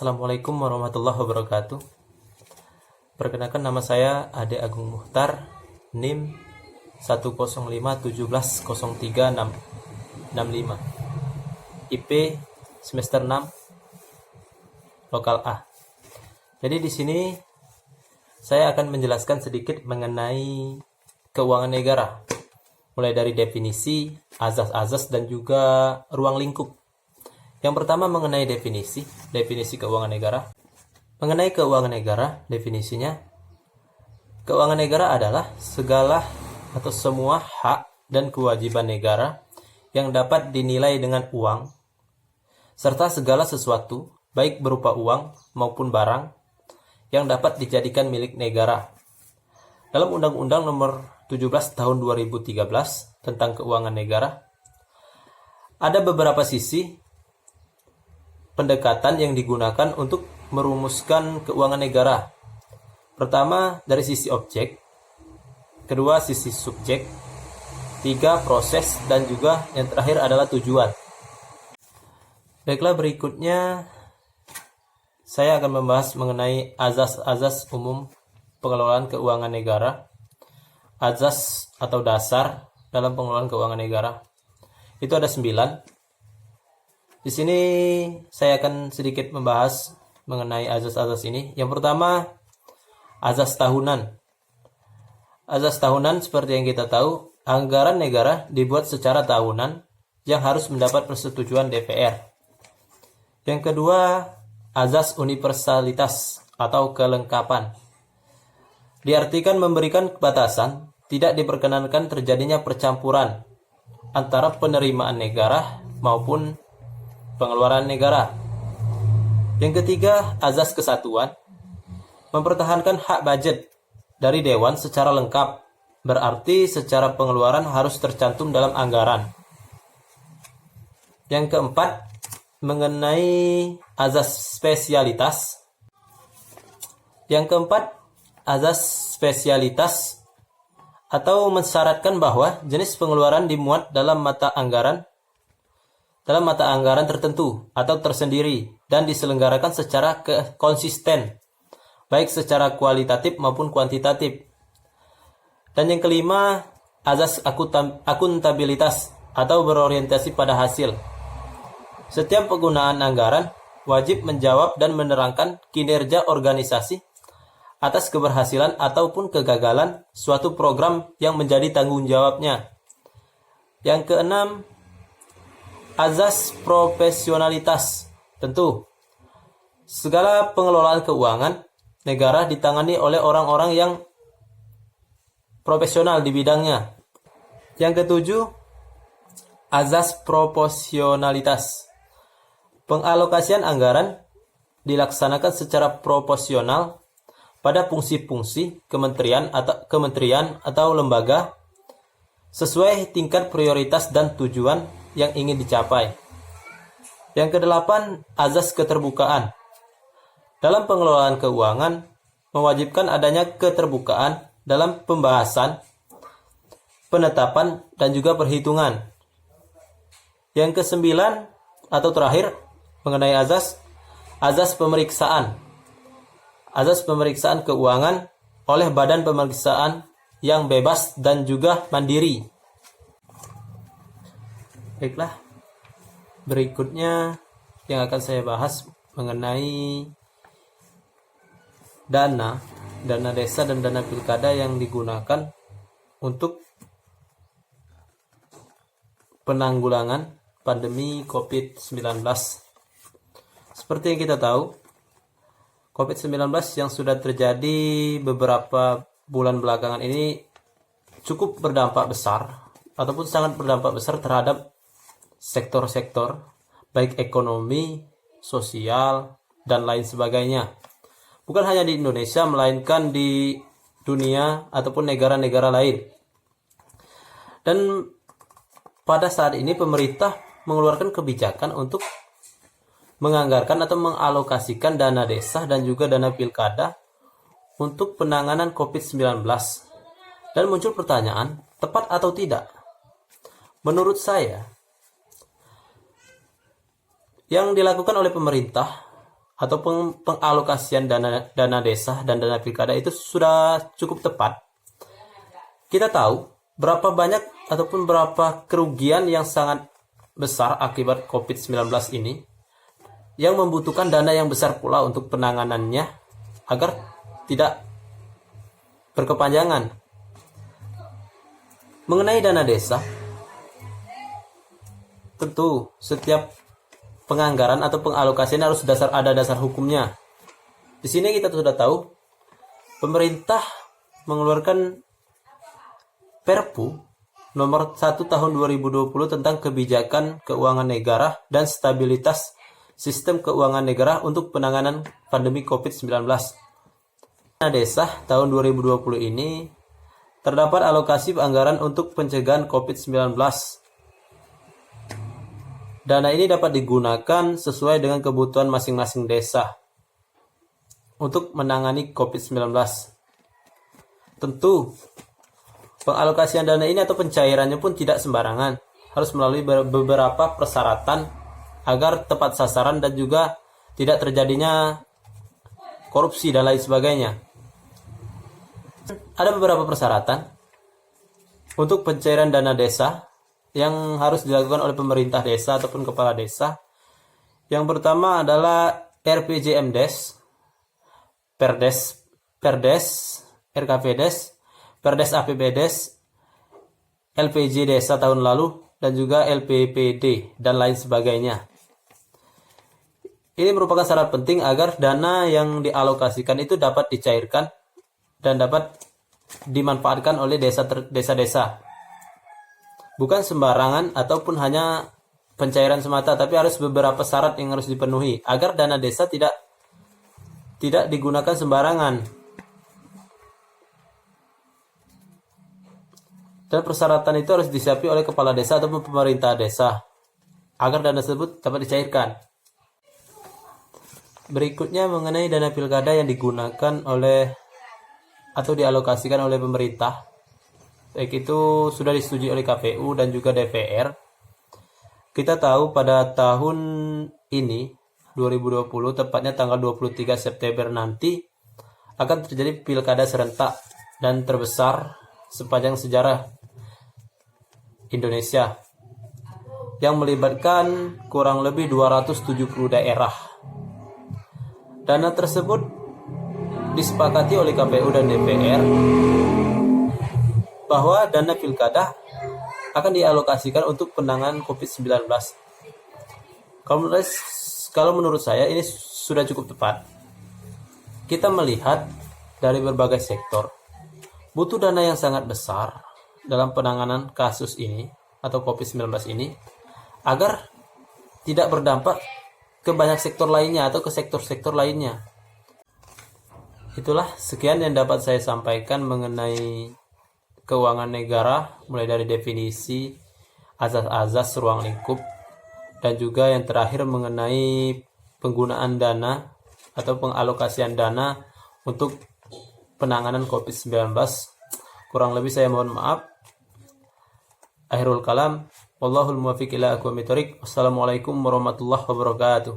Assalamualaikum warahmatullahi wabarakatuh. Perkenalkan, nama saya Ade Agung Muhtar, NIM 105170365, IP semester 6, lokal A. Jadi di sini saya akan menjelaskan sedikit mengenai keuangan negara, mulai dari definisi, azas-azas, dan juga ruang lingkup. Yang pertama mengenai definisi keuangan negara. Mengenai keuangan negara, definisinya, keuangan negara adalah segala atau semua hak dan kewajiban negara yang dapat dinilai dengan uang, serta segala sesuatu, baik berupa uang maupun barang, yang dapat dijadikan milik negara. Dalam Undang-Undang Nomor 17 Tahun 2013 tentang Keuangan Negara, ada beberapa sisi pendekatan yang digunakan untuk merumuskan keuangan negara. Pertama, dari sisi objek. Kedua, sisi subjek. Tiga, proses. Dan juga yang terakhir adalah tujuan. Baiklah, berikutnya saya akan membahas mengenai azas-azas umum pengelolaan keuangan negara. Azas atau dasar dalam pengelolaan keuangan negara itu ada 9. Di sini saya akan sedikit membahas mengenai azas-azas ini. Yang pertama, azas tahunan. Azas tahunan seperti yang kita tahu, anggaran negara dibuat secara tahunan yang harus mendapat persetujuan DPR. Yang kedua, azas universalitas atau kelengkapan. Diartikan memberikan batasan, tidak diperkenankan terjadinya percampuran antara penerimaan negara maupun pengeluaran negara. Yang ketiga, azas kesatuan. Mempertahankan hak budget dari Dewan secara lengkap, berarti secara pengeluaran harus tercantum dalam anggaran. Yang keempat, mengenai azas spesialitas. Yang keempat, azas spesialitas atau mensyaratkan bahwa jenis pengeluaran dimuat dalam mata anggaran tertentu atau tersendiri dan diselenggarakan secara konsisten, baik secara kualitatif maupun kuantitatif. Dan yang kelima, azas akuntabilitas atau berorientasi pada hasil. Setiap penggunaan anggaran wajib menjawab dan menerangkan kinerja organisasi atas keberhasilan ataupun kegagalan suatu program yang menjadi tanggung jawabnya. Yang keenam, azas profesionalitas. Tentu, segala pengelolaan keuangan negara ditangani oleh orang-orang yang profesional di bidangnya. Yang ketujuh, azas proporsionalitas. Pengalokasian anggaran dilaksanakan secara proporsional pada fungsi-fungsi kementerian atau lembaga sesuai tingkat prioritas dan tujuan yang ingin dicapai. Yang kedelapan, azas keterbukaan. Dalam pengelolaan keuangan, mewajibkan adanya keterbukaan dalam pembahasan, penetapan, dan juga perhitungan. Yang kesembilan, atau terakhir, mengenai azas pemeriksaan. Azas pemeriksaan keuangan oleh badan pemeriksaan yang bebas dan juga mandiri. Baiklah, berikutnya yang akan saya bahas mengenai dana desa dan dana pilkada yang digunakan untuk penanggulangan pandemi COVID-19. Seperti yang kita tahu, COVID-19 yang sudah terjadi beberapa bulan belakangan ini cukup berdampak besar ataupun sangat berdampak besar terhadap sektor-sektor baik ekonomi, sosial, dan lain sebagainya. Bukan hanya di Indonesia, melainkan di dunia ataupun negara-negara lain. Dan pada saat ini pemerintah mengeluarkan kebijakan untuk menganggarkan atau mengalokasikan dana desa dan juga dana pilkada untuk penanganan COVID-19. Dan muncul pertanyaan, tepat atau tidak? Menurut saya, yang dilakukan oleh pemerintah ataupun pengalokasian dana desa dan dana pilkada itu sudah cukup tepat. Kita tahu berapa banyak ataupun berapa kerugian yang sangat besar akibat COVID-19 ini, yang membutuhkan dana yang besar pula untuk penanganannya agar tidak berkepanjangan. Mengenai dana desa, tentu setiap penganggaran atau pengalokasian harus ada dasar hukumnya. Di sini kita sudah tahu pemerintah mengeluarkan Perpu nomor 1 tahun 2020 tentang kebijakan keuangan negara dan stabilitas sistem keuangan negara untuk penanganan pandemi COVID-19. Dana desa tahun 2020 ini terdapat alokasi anggaran untuk pencegahan COVID-19. Dana ini dapat digunakan sesuai dengan kebutuhan masing-masing desa untuk menangani COVID-19. Tentu, pengalokasian dana ini atau pencairannya pun tidak sembarangan, harus melalui beberapa persyaratan agar tepat sasaran dan juga tidak terjadinya korupsi dan lain sebagainya. Ada beberapa persyaratan untuk pencairan dana desa yang harus dilakukan oleh pemerintah desa ataupun kepala desa. Yang pertama adalah RPJMdes, Perdes, RKPdes, Perdes APBdes, LPJ Desa tahun lalu, dan juga LPPD, dan lain sebagainya. Ini merupakan syarat penting agar dana yang dialokasikan itu dapat dicairkan dan dapat dimanfaatkan oleh desa-desa. Bukan sembarangan ataupun hanya pencairan semata, tapi harus beberapa syarat yang harus dipenuhi agar dana desa tidak digunakan sembarangan. Dan persyaratan itu harus disiapkan oleh kepala desa ataupun pemerintah desa agar dana tersebut dapat dicairkan. Berikutnya mengenai dana pilkada yang digunakan oleh atau dialokasikan oleh pemerintah, baik itu sudah disetujui oleh KPU dan juga DPR. Kita tahu pada tahun ini 2020, tepatnya tanggal 23 September nanti akan terjadi pilkada serentak dan terbesar sepanjang sejarah Indonesia yang melibatkan kurang lebih 270 daerah. Dana tersebut disepakati oleh KPU dan DPR bahwa dana pilkada akan dialokasikan untuk penanganan COVID-19. Kalau menurut saya ini sudah cukup tepat. Kita melihat dari berbagai sektor butuh dana yang sangat besar dalam penanganan kasus ini atau COVID-19 ini agar tidak berdampak ke banyak sektor lainnya atau ke sektor-sektor lainnya. Itulah sekian yang dapat saya sampaikan mengenai keuangan negara, mulai dari definisi, azas-azas ruang lingkup, dan juga yang terakhir mengenai penggunaan dana atau pengalokasian dana untuk penanganan COVID-19. Kurang lebih saya mohon maaf. Akhirul kalam, wallahul muwaffiq ila aqwamit thoriq. Wassalamualaikum warahmatullahi wabarakatuh.